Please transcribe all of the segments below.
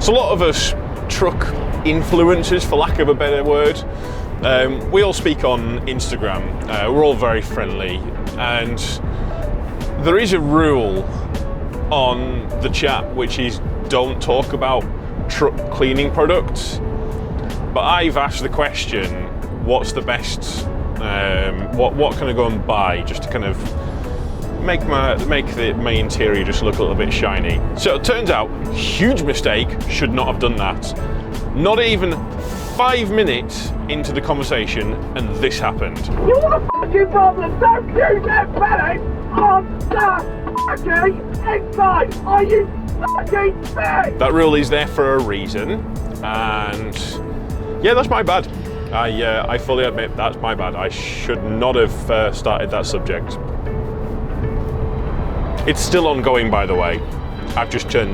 So a lot of us truck influencers, for lack of a better word, we all speak on Instagram. We're all very friendly, and there is a rule on the chat which is don't talk about truck cleaning products. But I've asked the question, what's the best, what can I go and buy just to kind of make my interior just look a little bit shiny. So it turns out, huge mistake, should not have done that. Not even 5 minutes into the conversation and this happened. You want a fucking problem? Don't you get belly on the fucking inside! Are you fucking sick? That rule is there for a reason, and yeah, that's my bad. I fully admit that's my bad. I should not have started that subject. It's still ongoing, by the way. I've just had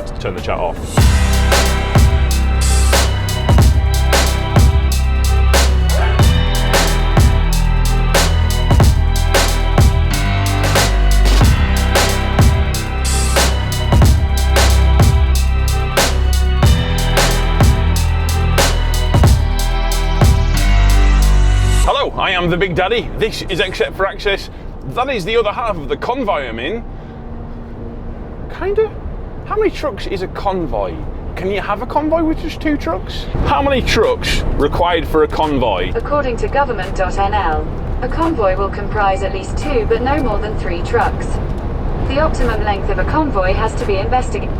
to turn the chat off. Hello, I am the Big Daddy. This is Except for Access. That is the other half of the convoy I'm in. Kinda. How many trucks is a convoy? Can you have a convoy with just 2 trucks? How many trucks required for a convoy? According to government.nl, a convoy will comprise at least 2 but no more than 3 trucks. The optimum length of a convoy has to be investigated.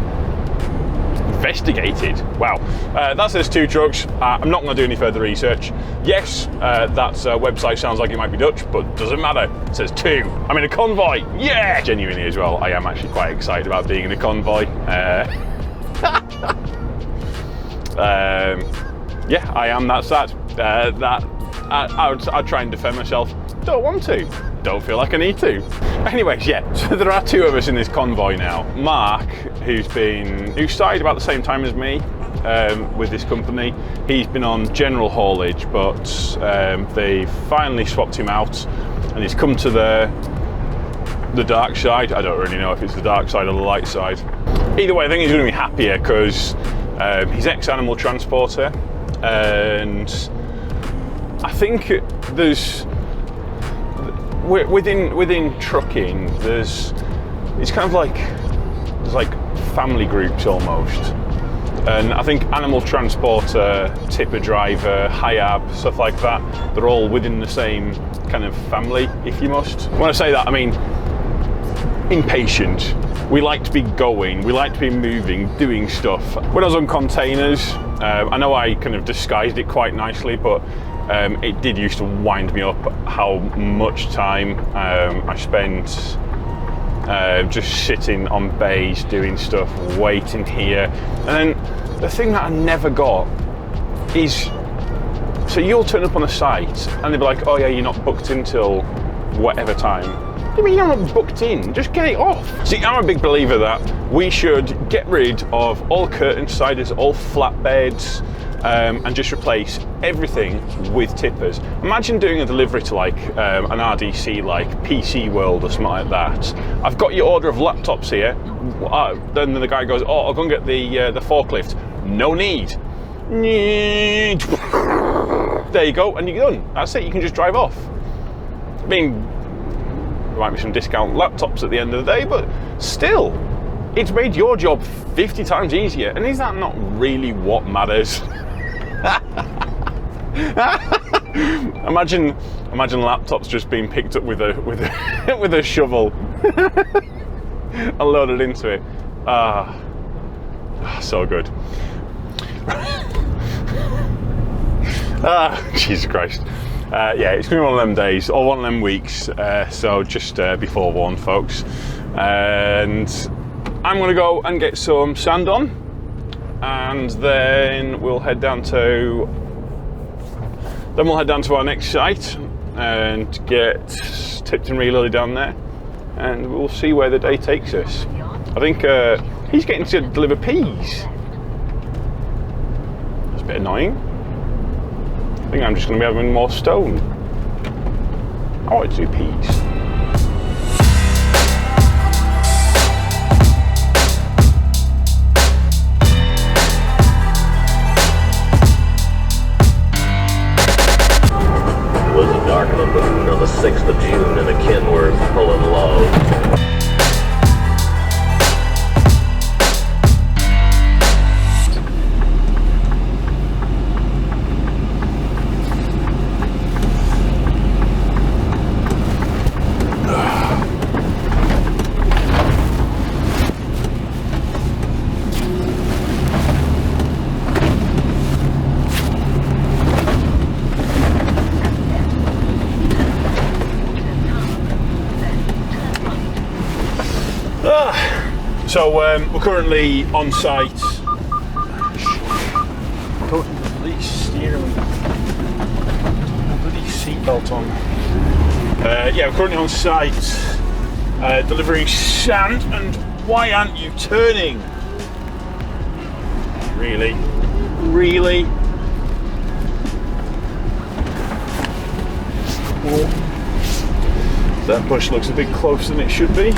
Wow, that says 2 trucks. I'm not going to do any further research. Yes, that website sounds like it might be Dutch, but doesn't matter. It says 2. I'm in a convoy. Yeah! Genuinely as well, I am actually quite excited about being in a convoy. Yeah, I am that sad. I'd try and defend myself. Don't want to. Don't feel like I need to. Anyways, yeah, so there are 2 of us in this convoy now. Mark, who started about the same time as me with this company. He's been on general haulage, but they finally swapped him out and he's come to the dark side. I don't really know if it's the dark side or the light side. Either way, I think he's going to be happier because he's ex-animal transporter, and I think there's within trucking, it's kind of like there's like family groups almost, and I think animal transporter, tipper driver, HIAB, stuff like that, they're all within the same kind of family, if you must. When I say that, I mean impatient. We like to be going, we like to be moving, doing stuff. When I was on containers, I know I kind of disguised it quite nicely, but it did used to wind me up how much time I spent just sitting on bays doing stuff, waiting here. And then the thing that I never got is, so you'll turn up on a site and they'll be like, oh yeah, you're not booked in till whatever time. What do you mean you're not booked in? Just get it off. See, I'm a big believer that we should get rid of all curtain siders, all flatbeds, and just replace everything with tippers. Imagine doing a delivery to like an RDC like PC World or something like that. I've got your order of laptops here. Then the guy goes, oh, I'll go and get the forklift. No need. There you go, and you're done. That's it, you can just drive off. I mean, there might be some discount laptops at the end of the day, but still, it's made your job 50 times easier. And is that not really what matters? Imagine laptops just being picked up with a shovel and loaded into it. So good. Jesus Christ. Yeah, it's gonna be one of them days or one of them weeks. So just be forewarned, folks. And I'm gonna go and get some sand on, and then we'll head down to our next site and get tipped and reloaded down there, and we'll see where the day takes us. I think he's getting to deliver peas. That's a bit annoying. I think I'm just going to be having more stone. I want to do peas. So we're currently on site. Put the bloody steering, bloody seatbelt on. Yeah, we're currently on site delivering sand. And why aren't you turning? Really? Really? Oh. That bush looks a bit closer than it should be.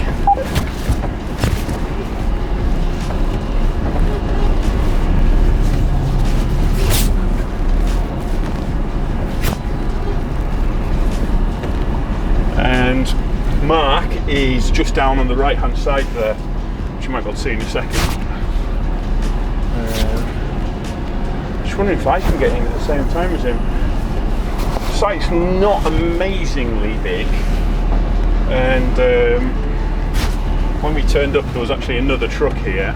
And Mark is just down on the right hand side there, which you might be able to see in a second. Just wondering if I can get in at the same time as him. The site's not amazingly big, and when we turned up there was actually another truck here,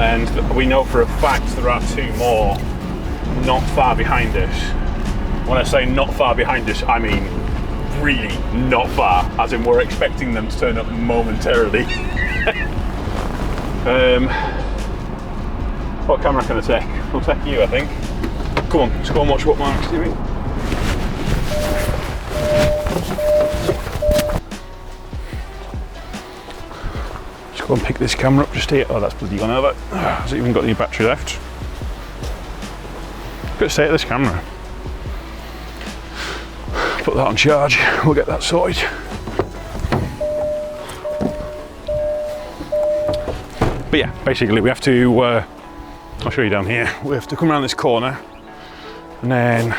and we know for a fact there are two more not far behind us. When I say not far behind us, I mean really not far, as in we're expecting them to turn up momentarily. What camera can I take? I'll take you, I think. Come on, let's go and watch what Mark's doing. Let's go and pick this camera up just here. Oh, that's bloody gone over. Has it even got any battery left? Got to stay at this camera. Put that on charge, we'll get that sorted. But yeah, basically we have to, I'll show you down here, we have to come around this corner and then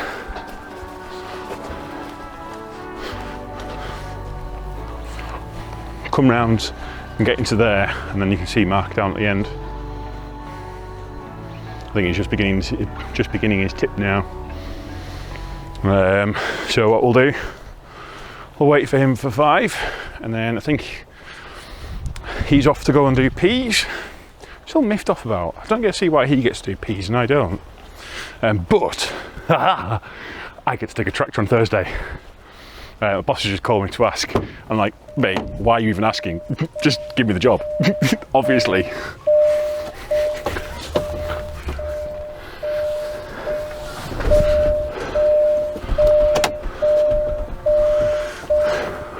come round and get into there, and then you can see Mark down at the end. I think he's just beginning his tip now. So what we'll do, we'll wait for him for 5, and then I think he's off to go and do peas. Still miffed off about. I don't get to see why he gets to do peas and I don't. But I get to take a tractor on Thursday. My boss has just called me to ask. I'm like, mate, why are you even asking? Just give me the job, obviously.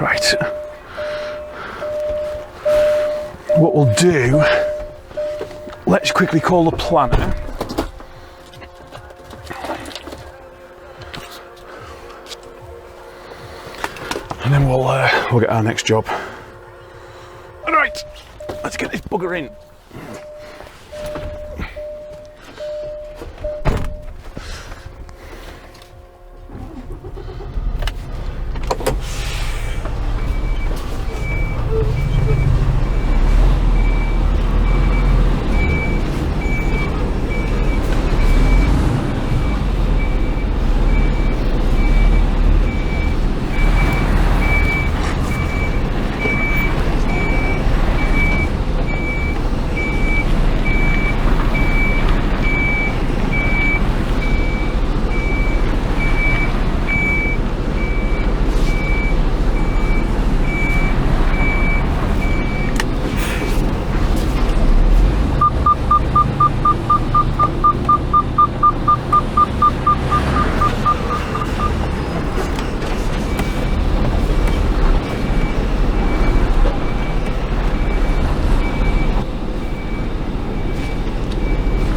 Right. What we'll do, let's quickly call the planner. And then we'll get our next job. All right, let's get this bugger in.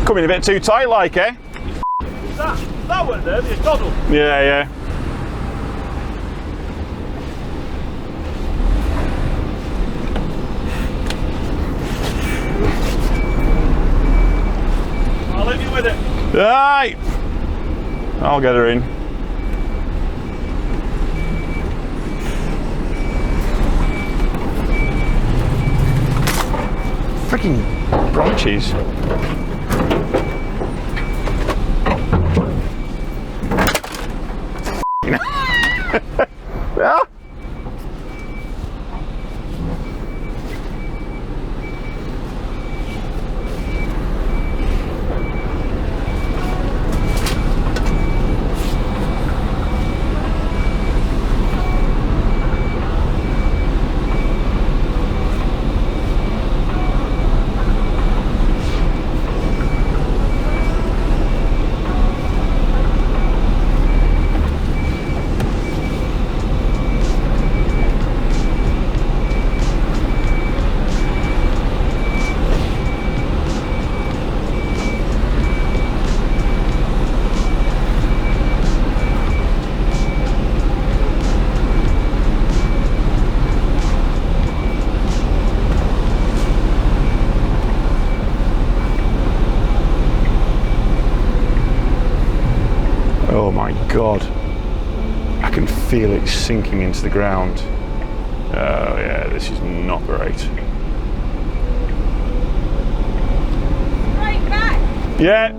Coming a bit too tight, like, eh? That one there, the tunnel. Yeah, yeah. I'll leave you with it. Right. I'll get her in. Freaking branches. Yeah. my God. I can feel it sinking into the ground. Oh yeah, this is not great. Right back. Yeah.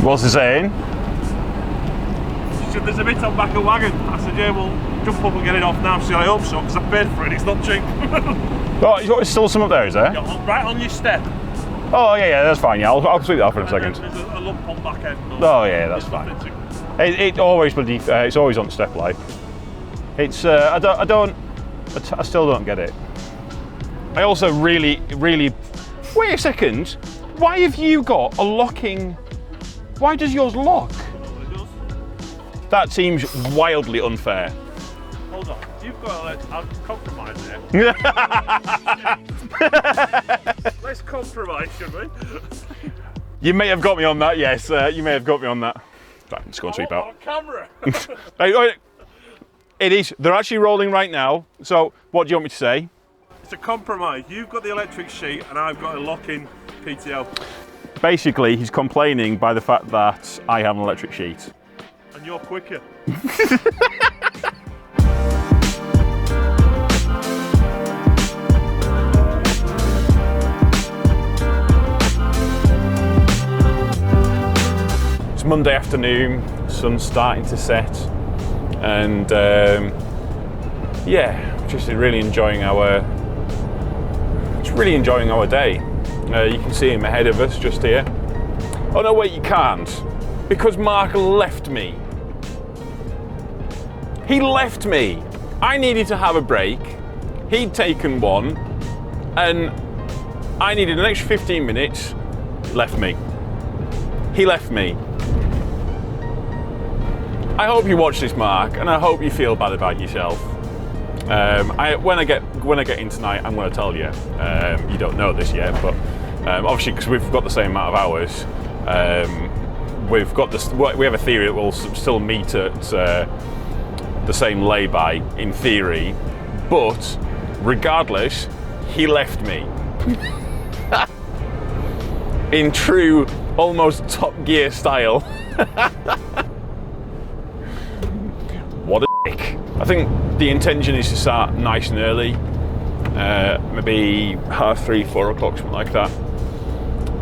What's he saying? She said, there's a bit on back of wagon. I said, yeah, well, jump up and get it off now. She said, I hope so, because I paid for it. It's not cheap. Oh, you've got still some up there, is there? Yeah, right on your step. Oh yeah, that's fine. Yeah, I'll sweep that off in a second. There's a lump on back end. Oh yeah, that's fine. It always bloody. It's always on step like. It's. I still don't get it. I also really. Wait a second. Why have you got a locking? Why does yours lock? That seems wildly unfair. Hold on. You've got to compromise here. Let's compromise, should we? You may have got me on that. Yes, you may have got me on that. Right, let's go and sweep out. On camera. Hey, it is. They're actually rolling right now. So, what do you want me to say? It's a compromise. You've got the electric sheet, and I've got a lock-in PTO. Basically, he's complaining by the fact that I have an electric sheet. And you're quicker. It's Monday afternoon, sun's starting to set, and yeah, just really enjoying our day. You can see him ahead of us just here. Oh no, wait, you can't, because Mark left me. He left me. I needed to have a break. He'd taken one, and I needed an extra 15 minutes. Left me. He left me. I hope you watch this, Mark, and I hope you feel bad about yourself. When I get in tonight, I'm going to tell you. You don't know this yet, but obviously, because we've got the same amount of hours, we have a theory that we'll still meet at the same lay-by in theory, but regardless, he left me. In true, almost Top Gear style. What a dick. I think the intention is to start nice and early, maybe 3:30, 4 o'clock, something like that,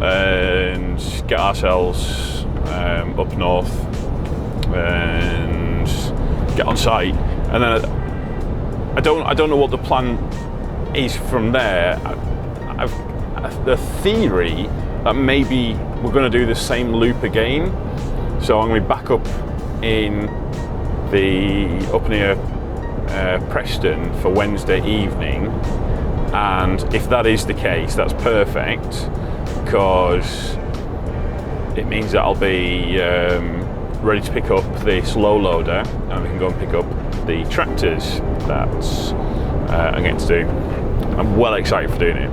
and get ourselves up north and get on site. And then I don't know what the plan is from there. I've the theory that maybe we're going to do the same loop again. So I'm going to be back up near Preston for Wednesday evening, and if that is the case, that's perfect, because it means that I'll be ready to pick up the slow loader, and we can go and pick up the tractors that I'm getting to do. I'm well excited for doing it.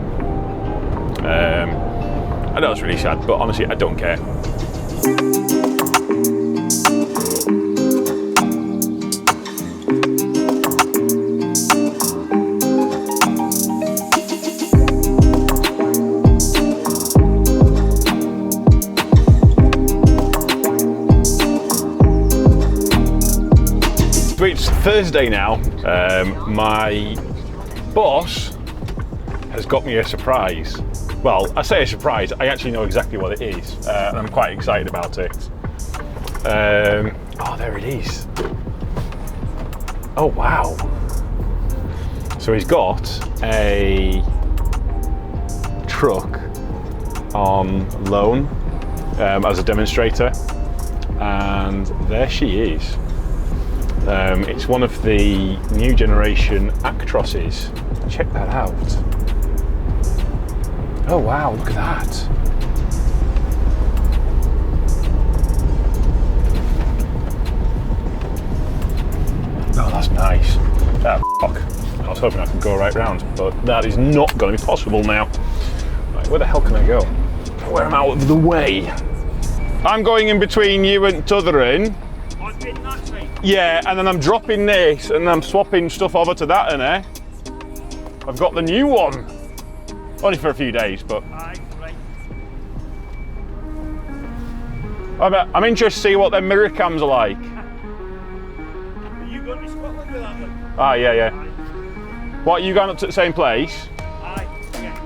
I know it's really sad, but honestly, I don't care. It's Thursday now. My boss has got me a surprise. Well, I say a surprise, I actually know exactly what it is, and I'm quite excited about it. Oh, there it is. Oh, wow. So he's got a truck on loan as a demonstrator, and there she is. It's one of the new generation Actroses. Check that out. Oh wow, look at that. Oh, that's nice. Ah, fuck. I was hoping I could go right round, but that is not going to be possible now. Right, where the hell can I go? Where am I out of the way? I'm going in between you and Tuthering. Yeah, and then I'm dropping this and I'm swapping stuff over to that, and I've got the new one. Only for a few days, but. I'm interested to see what their mirror cams are like. Are you going to Scotland with that? Ah, yeah. What, are you going up to the same place? Aye, yeah.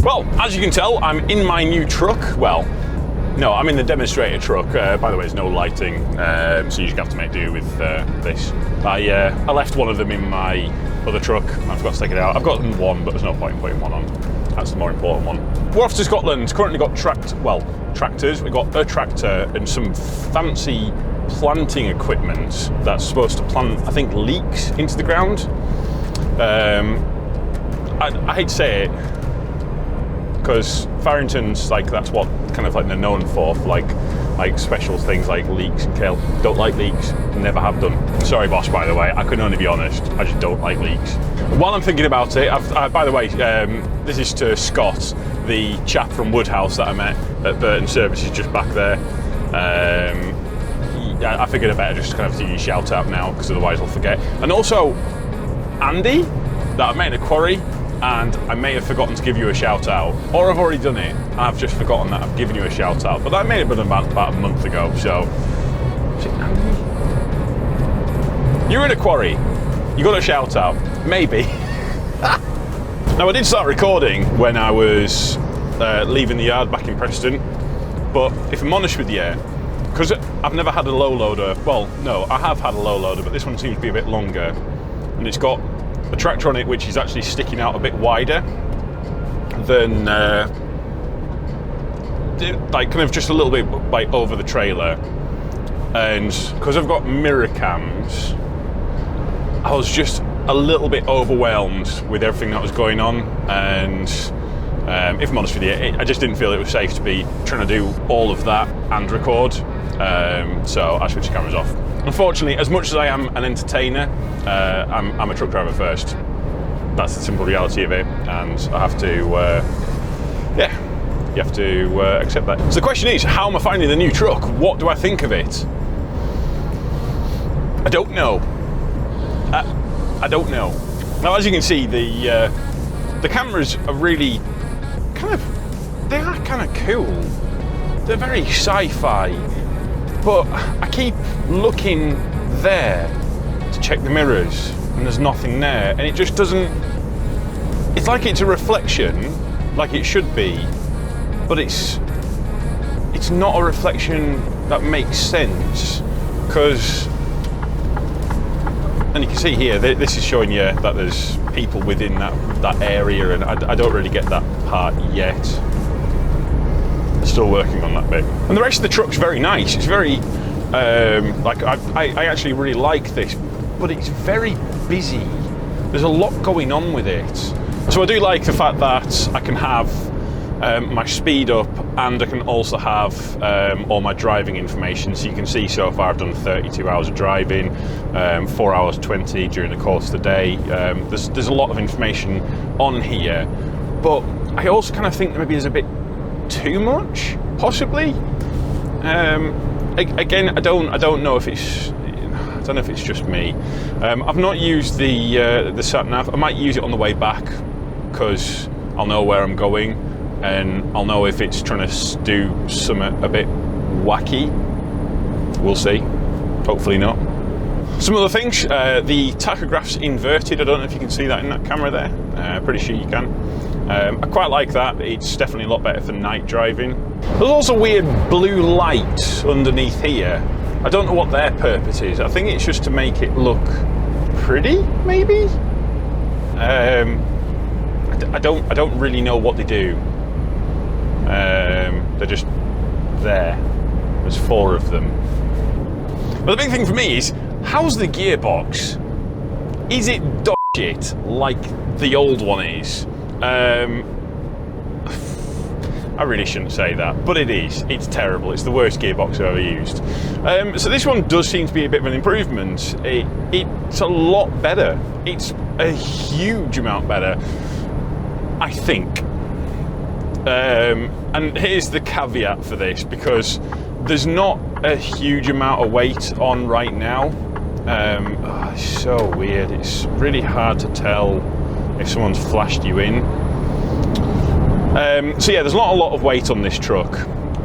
Well, as you can tell, I'm in my new truck. Well, no, I'm in the demonstrator truck. By the way, there's no lighting, so you just have to make do with this. I left one of them in my other truck. I forgot to take it out. I've got one, but there's no point in putting one on. That's the more important one. We're off to Scotland. Currently got tractors. We've got a tractor and some fancy planting equipment that's supposed to plant, I think, leeks into the ground. I hate to say it, because Farrington's like, that's what kind of like they're known for like special things like leeks and kale. Don't like leeks, never have done. Sorry boss, by the way, I can only be honest, I just don't like leeks. While I'm thinking about it, by the way, this is to Scott, the chap from Woodhouse that I met at Burton Services just back there. I figured I better just kind of do you shout out now, because otherwise I'll forget. And also, Andy, that I met in a quarry, and I may have forgotten to give you a shout out, or I've already done it, and I've just forgotten that I've given you a shout out, but that may have been about a month ago, so. You're in a quarry, you got a shout out, maybe. Now I did start recording when I was leaving the yard back in Preston, but if I'm honest with you, because I've never had a low loader, well no, I have had a low loader, but this one seems to be a bit longer, and it's got a tractor on it which is actually sticking out a bit wider than like kind of just a little bit like over the trailer, and because I've got mirror cams, I was just a little bit overwhelmed with everything that was going on, and if I'm honest with you, I just didn't feel it was safe to be trying to do all of that and record, so I switched the cameras off. Unfortunately, as much as I am an entertainer, I'm a truck driver first. That's the simple reality of it, and I have to, you have to accept that. So the question is, how am I finding the new truck? What do I think of it? I don't know. I don't know. Now, as you can see, the cameras are really they are kind of cool. They're very sci-fi. But I keep looking there to check the mirrors, and there's nothing there, and it just doesn't. It's like it's a reflection, like it should be, but it's not a reflection that makes sense. Because, and you can see here, this is showing you that there's people within that area, and I don't really get that part yet. Still working on that bit. And the rest of the truck's very nice. It's very, like, I actually really like this, but it's very busy. There's a lot going on with it. So I do like the fact that I can have my speed up, and I can also have all my driving information. So you can see so far I've done 32 hours of driving, 4 hours 20 during the course of the day. There's a lot of information on here, but I also kind of think that maybe there's a bit too much, possibly. Again, I don't know if it's just me. I've not used the sat nav. I might use it on the way back, because I'll know where I'm going, and I'll know if it's trying to do something a bit wacky. We'll see. Hopefully not. Some other things, the tachograph's inverted. I don't know if you can see that in that camera there. Pretty sure you can. I quite like that. It's definitely a lot better for night driving. There's also weird blue light underneath here. I don't know what their purpose is. I think it's just to make it look pretty, maybe? I don't really know what they do. They're just there. There's 4 of them. But the big thing for me is, how's the gearbox? Is it dog shit like the old one is? I really shouldn't say that, but it is. It's terrible. It's the worst gearbox I've ever used. So this one does seem to be a bit of an improvement. It's a lot better. It's a huge amount better, I think. And here's the caveat for this, because there's not a huge amount of weight on right now. It's so weird. It's really hard to tell if someone's flashed you in. So yeah, there's not a lot of weight on this truck,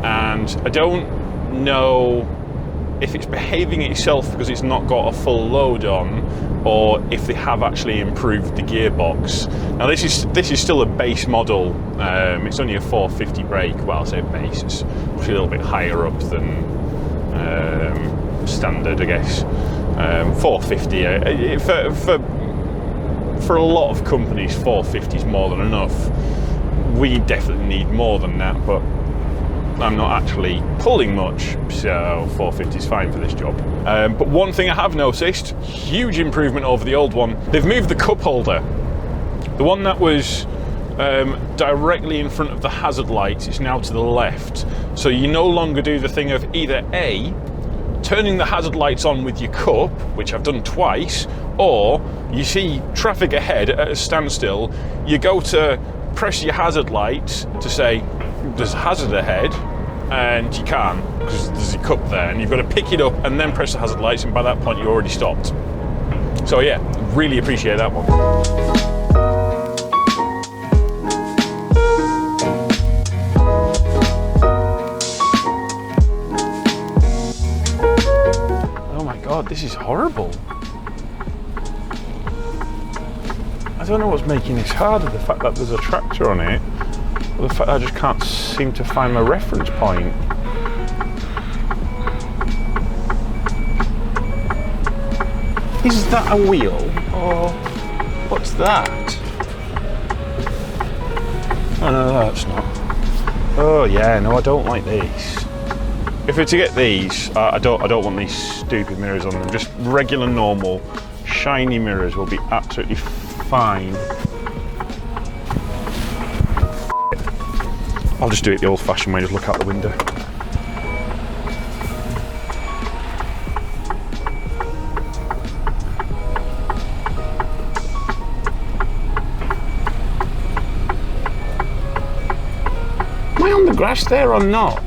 and I don't know if it's behaving itself because it's not got a full load on, or if they have actually improved the gearbox. Now this is still a base model. It's only a 450 brake. Well, I'll say base. It's obviously a little bit higher up than standard, I guess. 450 for a lot of companies, 450 is more than enough. We definitely need more than that, but I'm not actually pulling much, so 450 is fine for this job. But one thing I have noticed, huge improvement over the old one. They've moved the cup holder. The one that was directly in front of the hazard lights is now to the left. So you no longer do the thing of either A, turning the hazard lights on with your cup, which I've done twice, or you see traffic ahead at a standstill, you go to press your hazard lights to say there's a hazard ahead, and you can't because there's a cup there, and you've got to pick it up and then press the hazard lights, and by that point you're already stopped. So yeah, really appreciate that one. Oh my god, this is horrible. I don't know what's making this harder, the fact that there's a tractor on it, or the fact that I just can't seem to find my reference point. Is that a wheel, or what's that? Oh no, that's not. Oh yeah, no, I don't like these. If we're to get these, I don't want these stupid mirrors on them. Just regular, normal, shiny mirrors will be absolutely fine. I'll just do it the old-fashioned way, just look out the window. Am I on the grass there or not?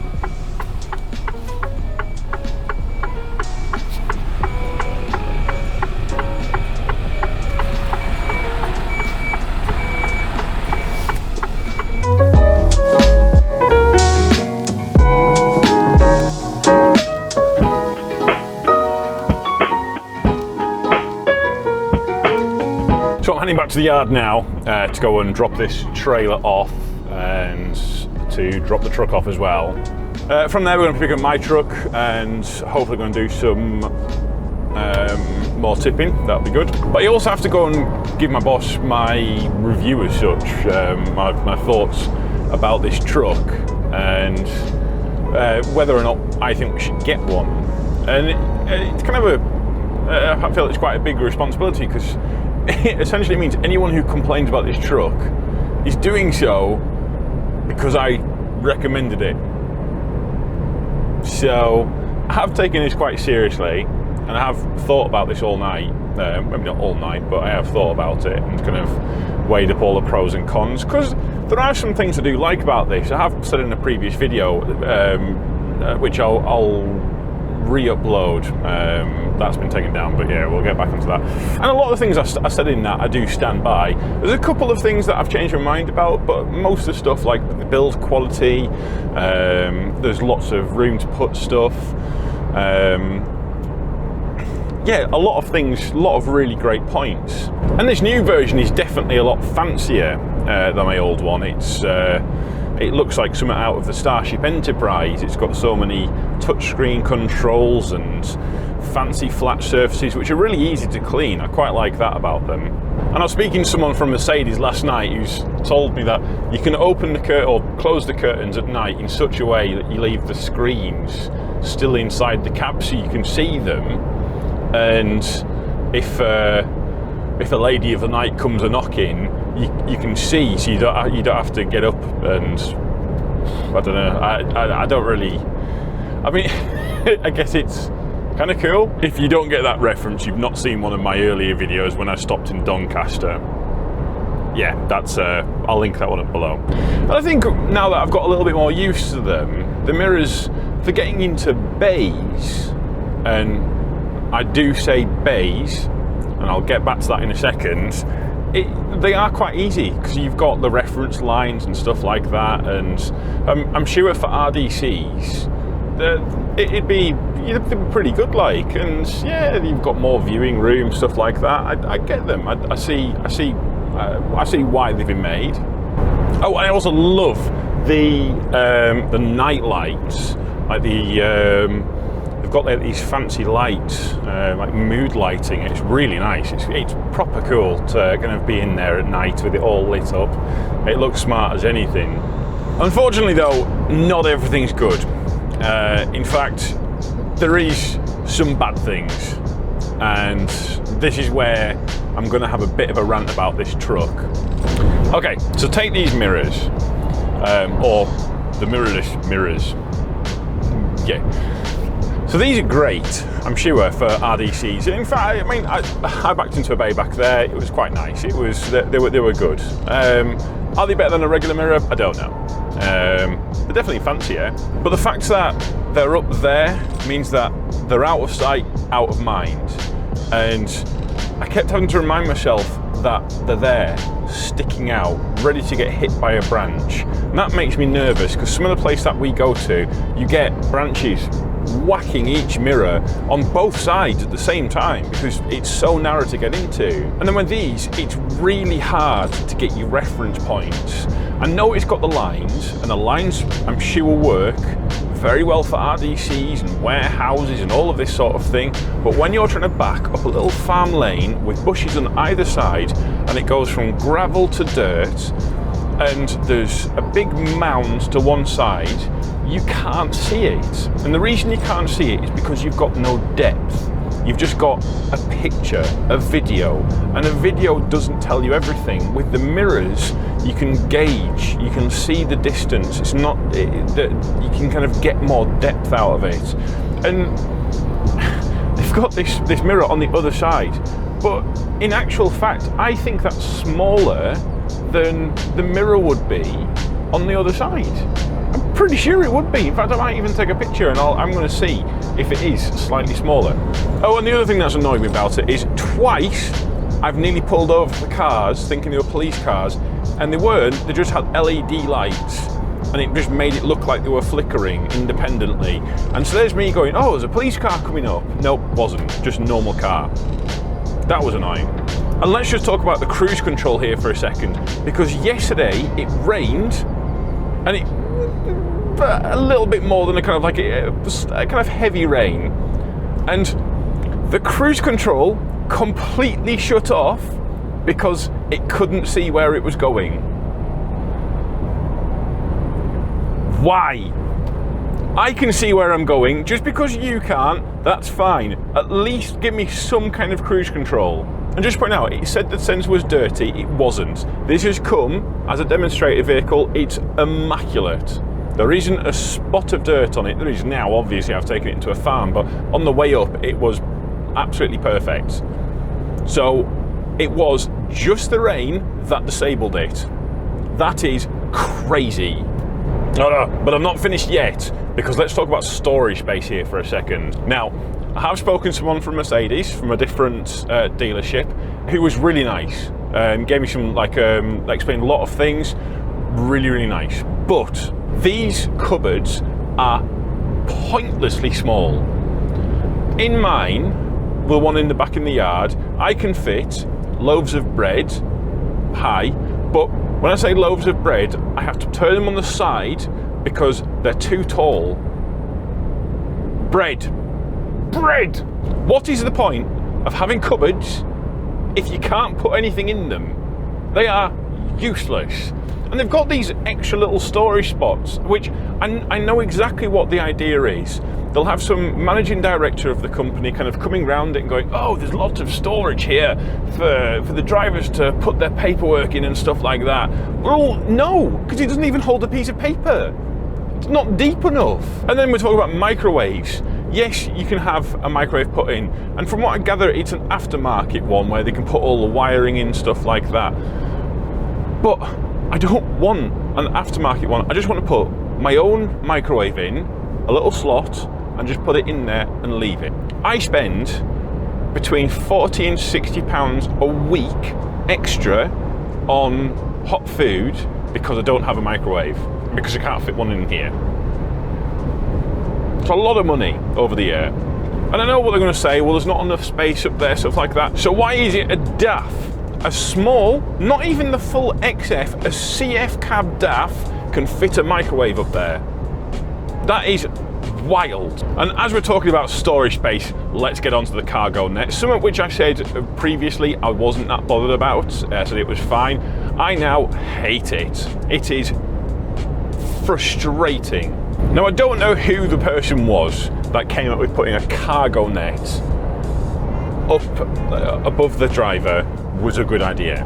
So I'm heading back to the yard now to go and drop this trailer off and to drop the truck off as well. From there we're going to pick up my truck and hopefully going to do some more tipping. That'll be good. But I also have to go and give my boss my review as such, my thoughts about this truck and whether or not I think we should get one. And it's kind of I feel it's quite a big responsibility because it essentially means anyone who complains about this truck is doing so because I recommended it. So I have taken this quite seriously and I have thought about this all night. Maybe not all night, but I have thought about it and kind of weighed up all the pros and cons, because there are some things I do like about this. I have said in a previous video, which I'll re-upload. That's been taken down, but yeah, we'll get back onto that. And a lot of the things I said in that I do stand by. There's a couple of things that I've changed my mind about, but most of the stuff, like the build quality, there's lots of room to put stuff. Yeah, a lot of things, a lot of really great points. And this new version is definitely a lot fancier than my old one. It looks like something out of the Starship Enterprise. It's got so many touchscreen controls and fancy flat surfaces, which are really easy to clean. I quite like that about them. And I was speaking to someone from Mercedes last night who's told me that you can open the curtain or close the curtains at night in such a way that you leave the screens still inside the cab so you can see them. And if a lady of the night comes a knocking, you can see, so you don't have to get up and I don't know. I don't really. I mean, I guess it's kind of cool. If you don't get that reference, you've not seen one of my earlier videos when I stopped in Doncaster. Yeah, that's. I'll link that one up below. And I think now that I've got a little bit more used to them, the mirrors for getting into bays, and I do say bays, and I'll get back to that in a second. They are quite easy because you've got the reference lines and stuff like that, and I'm sure for RDCs it'd be pretty good, like, and yeah, you've got more viewing room, stuff like that. I get them. I see why they've been made. Oh, I also love the night lights, like they've got these fancy lights, like mood lighting. It's really nice. It's proper cool to kind of be in there at night with it all lit up. It looks smart as anything. Unfortunately though, not everything's good. In fact, there is some bad things, and this is where I'm going to have a bit of a rant about this truck. Okay, so take these mirrors, or the mirrorless mirrors. Yeah. So these are great, I'm sure, for RDCs. In fact, I mean, I backed into a bay back there. It was quite nice. It was they were good. Are they better than a regular mirror? I don't know. They're definitely fancier. But the fact that they're up there means that they're out of sight, out of mind. And I kept having to remind myself that they're there, sticking out, ready to get hit by a branch. And that makes me nervous, because some of the place that we go to, you get branches whacking each mirror on both sides at the same time because it's so narrow to get into. And then with these, it's really hard to get your reference points. I know it's got the lines, and the lines I'm sure will work very well for RDCs and warehouses and all of this sort of thing, but when you're trying to back up a little farm lane with bushes on either side, and it goes from gravel to dirt, and there's a big mound to one side, you can't see it. And the reason you can't see it is because you've got no depth. You've just got a picture, a video, and a video doesn't tell you everything. With the mirrors, you can gauge, you can see the distance. It's not, you can kind of get more depth out of it. And they've got this mirror on the other side, but in actual fact, I think that's smaller than the mirror would be on the other side. I'm pretty sure it would be. In fact, I might even take a picture and I'm going to see if it is slightly smaller. Oh, and the other thing that's annoyed me about it is twice I've nearly pulled over the cars thinking they were police cars, and they weren't. They just had LED lights, and it just made it look like they were flickering independently. And so there's me going, oh, there's a police car coming up. Nope, wasn't. Just a normal car. That was annoying. And let's just talk about the cruise control here for a second, because yesterday it rained, and it a little bit more than a kind of heavy rain, and the cruise control completely shut off because it couldn't see where it was going. Why? I can see where I'm going. Just because you can't, that's fine. At least give me some kind of cruise control. And just point out, it said the sensor was dirty. It wasn't. This has come as a demonstrator vehicle. It's immaculate. There isn't a spot of dirt on it. There is now, obviously, I've taken it into a farm, but on the way up, it was absolutely perfect. So it was just the rain that disabled it. That is crazy. No, but I'm not finished yet, because let's talk about storage space here for a second. Now, I have spoken to someone from Mercedes, from a different dealership, who was really nice. Gave me some, explained a lot of things. Really, really nice. But these cupboards are pointlessly small. In mine, the one in the back in the yard, I can fit loaves of bread high, but when I say loaves of bread, I have to turn them on the side because they're too tall. Bread. What is the point of having cupboards if you can't put anything in them? They are useless. And they've got these extra little storage spots, which I know exactly what the idea is. They'll have some managing director of the company kind of coming round it and going, oh, there's lots of storage here for the drivers to put their paperwork in and stuff like that. Well, no, because it doesn't even hold a piece of paper. It's not deep enough. And then we're talking about microwaves. Yes, you can have a microwave put in, and from what I gather, it's an aftermarket one where they can put all the wiring in, stuff like that. But I don't want an aftermarket one. I just want to put my own microwave in, a little slot, and just put it in there and leave it. I spend between £40 and £60 a week extra on hot food because I don't have a microwave, because I can't fit one in here. It's a lot of money over the year. And I know what they're going to say, well, there's not enough space up there, stuff like that. So why is it a DAF, a small, not even the full XF, a CF cab DAF can fit a microwave up there? That is wild. And as we're talking about storage space, let's get onto the cargo net. Some of which I said previously I wasn't that bothered about, so it was fine. I now hate it. It is frustrating. Now, I don't know who the person was that came up with putting a cargo net up above the driver was a good idea.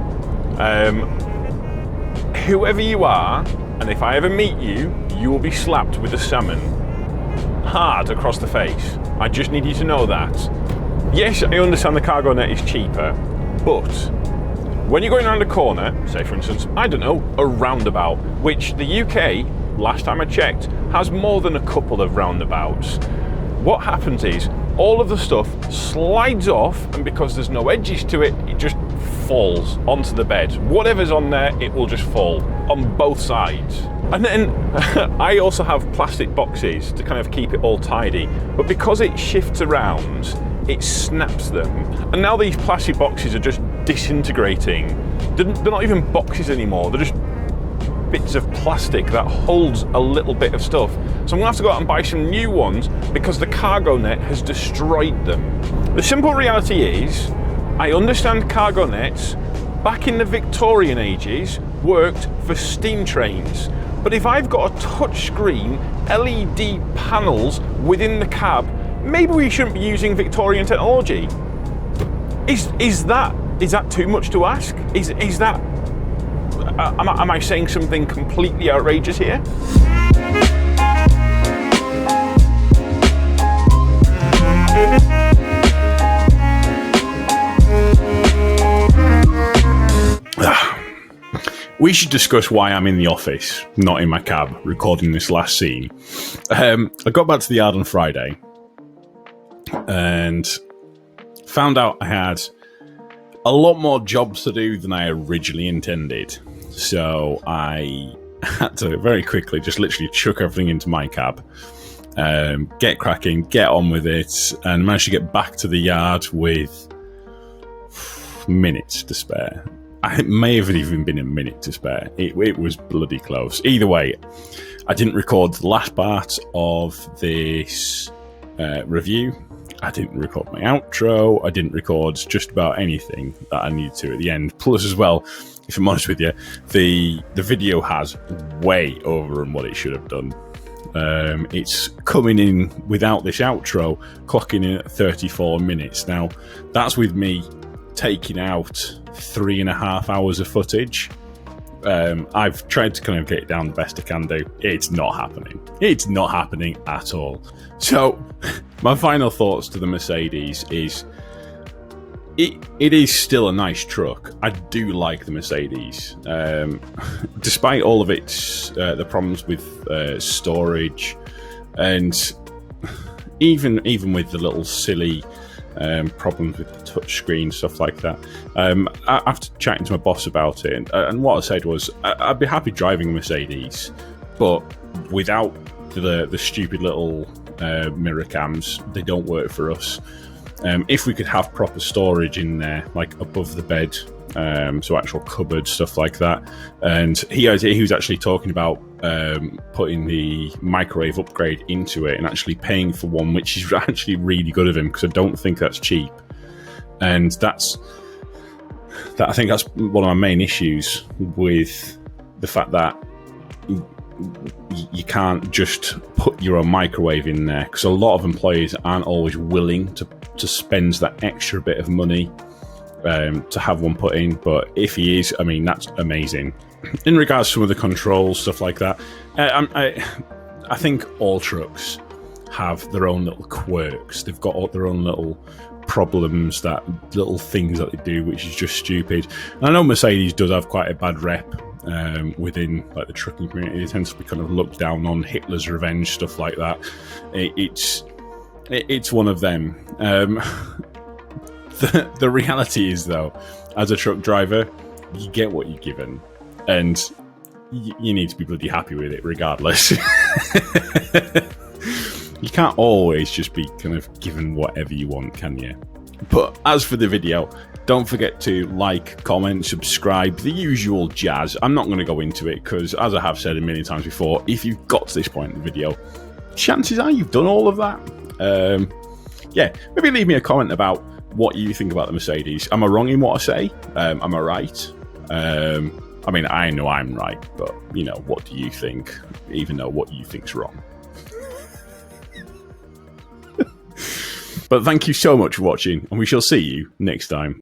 Whoever you are, and if I ever meet you, you will be slapped with a salmon hard across the face. I just need you to know that. Yes, I understand the cargo net is cheaper, but when you're going around a corner, say for instance, I don't know, a roundabout, which the UK, last time I checked, has more than a couple of roundabouts. What happens is all of the stuff slides off, and because there's no edges to it, it just falls onto the bed. Whatever's on there, it will just fall on both sides. And then I also have plastic boxes to kind of keep it all tidy, but because it shifts around, it snaps them. And now these plastic boxes are just disintegrating. They're not even boxes anymore, they're just bits of plastic that holds a little bit of stuff. So I'm gonna have to go out and buy some new ones because the cargo net has destroyed them. The simple reality is, I understand cargo nets back in the Victorian ages worked for steam trains. But if I've got a touchscreen LED panels within the cab, maybe we shouldn't be using Victorian technology. Is that too much to ask? Is that am I saying something completely outrageous here? We should discuss why I'm in the office, not in my cab, recording this last scene. I got back to the yard on Friday and found out I had a lot more jobs to do than I originally intended. So I had to very quickly just literally chuck everything into my cab, get cracking, get on with it, and managed to get back to the yard with minutes to spare. It may have even been a minute to spare. It was bloody close. Either way, I didn't record the last part of this review. I didn't record my outro. I didn't record just about anything that I needed to at the end. Plus, as well, if I'm honest with you, the video has way overrun what it should have done. It's coming in without this outro, clocking in at 34 minutes. Now, that's with me taking out 3.5 hours of footage. I've tried to kind of get it down the best I can do. It's not happening. It's not happening at all. So, my final thoughts to the Mercedes is it is still a nice truck. I do like the Mercedes. Despite all of its the problems with storage, and even with the little silly problems with the touchscreen, stuff like that. After chatting to my boss about it, and what I said was, I'd be happy driving a Mercedes, but without the stupid little mirror cams. They don't work for us. If we could have proper storage in there, like above the bed, so actual cupboards, stuff like that. And he was actually talking about putting the microwave upgrade into it and actually paying for one, which is actually really good of him, because I don't think that's cheap. And I think that's one of my main issues with the fact that you can't just put your own microwave in there, because a lot of employees aren't always willing to spend that extra bit of money to have one put in. But if he is, I mean, that's amazing. In regards to some of the controls, stuff like that, I think all trucks have their own little quirks. They've got their own little problems, that little things that they do, which is just stupid. And I know Mercedes does have quite a bad rep within like the trucking community. It tends to be kind of looked down on, Hitler's revenge, stuff like that. It's one of them. The reality is, though, as a truck driver, you get what you're given, and you need to be bloody happy with it regardless. You can't always just be kind of given whatever you want, can you? But as for the video, don't forget to like, comment, subscribe, the usual jazz. I'm not going to go into it because, as I have said a million times before, if you've got to this point in the video, chances are you've done all of that. Yeah, maybe leave me a comment about what you think about the Mercedes. Am I wrong in what I say? Am I right? I mean, I know I'm right, but, you know, what do you think? Even though what you think's wrong. But thank you so much for watching, and we shall see you next time.